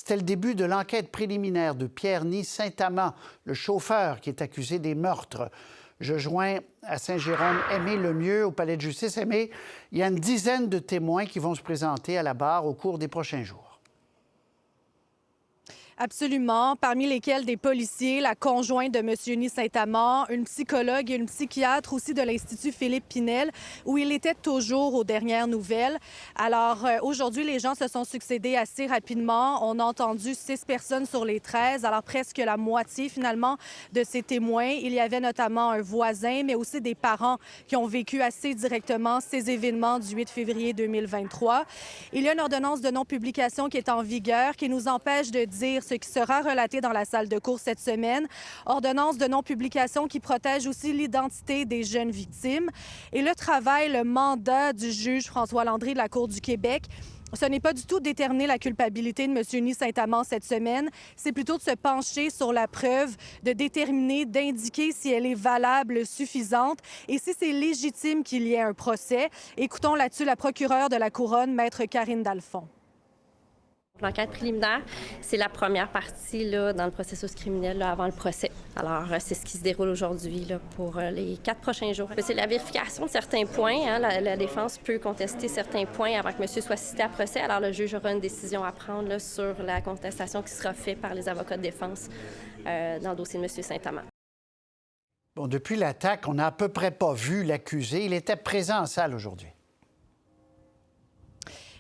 C'était le début de l'enquête préliminaire de Pierre-Ny Saint-Amand, le chauffeur qui est accusé des meurtres. Je joins à Saint-Jérôme Aimé Lemieux au palais de justice. Aimé, il y a une dizaine de témoins qui vont se présenter à la barre au cours des prochains jours. Absolument, parmi lesquels des policiers, la conjointe de M. Ny Saint-Amand, une psychologue et une psychiatre aussi de l'Institut Philippe Pinel, où il était toujours aux dernières nouvelles. Alors, aujourd'hui, les gens se sont succédés assez rapidement. On a entendu 6 personnes sur les 13, alors presque la moitié, finalement, de ces témoins. Il y avait notamment un voisin, mais aussi des parents qui ont vécu assez directement ces événements du 8 février 2023. Il y a une ordonnance de non-publication qui est en vigueur, qui nous empêche de dire ce qui sera relaté dans la salle de cour cette semaine. Ordonnance de non-publication qui protège aussi l'identité des jeunes victimes. Et le travail, le mandat du juge François Landry de la Cour du Québec, ce n'est pas du tout déterminer la culpabilité de M. Ny Saint-Amand cette semaine. C'est plutôt de se pencher sur la preuve, de déterminer, d'indiquer si elle est valable, suffisante et si c'est légitime qu'il y ait un procès. Écoutons là-dessus la procureure de la Couronne, Maître Karine Dalphond. L'enquête préliminaire, c'est la première partie là, dans le processus criminel là, avant le procès. Alors, c'est ce qui se déroule aujourd'hui là, pour les 4 prochains jours. C'est la vérification de certains points. Hein. La défense peut contester certains points avant que monsieur soit cité à procès. Alors, le juge aura une décision à prendre là, sur la contestation qui sera faite par les avocats de défense dans le dossier de monsieur Saint-Amand. Bon, depuis l'attaque, on n'a à peu près pas vu l'accusé. Il était présent en salle aujourd'hui.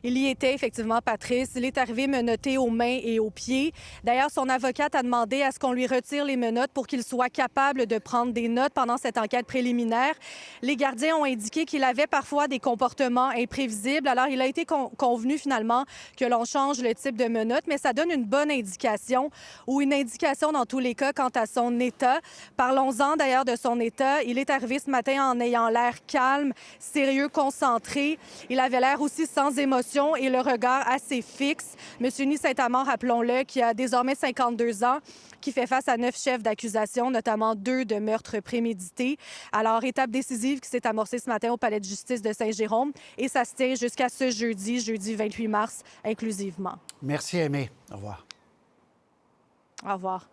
Il y était effectivement, Patrice. Il est arrivé menotté aux mains et aux pieds. D'ailleurs, son avocate a demandé à ce qu'on lui retire les menottes pour qu'il soit capable de prendre des notes pendant cette enquête préliminaire. Les gardiens ont indiqué qu'il avait parfois des comportements imprévisibles. Alors, il a été convenu finalement que l'on change le type de menottes, mais ça donne une bonne indication ou une indication dans tous les cas quant à son état. Parlons-en d'ailleurs de son état. Il est arrivé ce matin en ayant l'air calme, sérieux, concentré. Il avait l'air aussi sans émotion et le regard assez fixe. M. Ny Saint-Amand, rappelons-le, qui a désormais 52 ans, qui fait face à 9 chefs d'accusation, notamment 2 de meurtre prémédité. Alors, étape décisive qui s'est amorcée ce matin au palais de justice de Saint-Jérôme et ça se tient jusqu'à ce jeudi 28 mars, inclusivement. Merci, Aimé. Au revoir. Au revoir.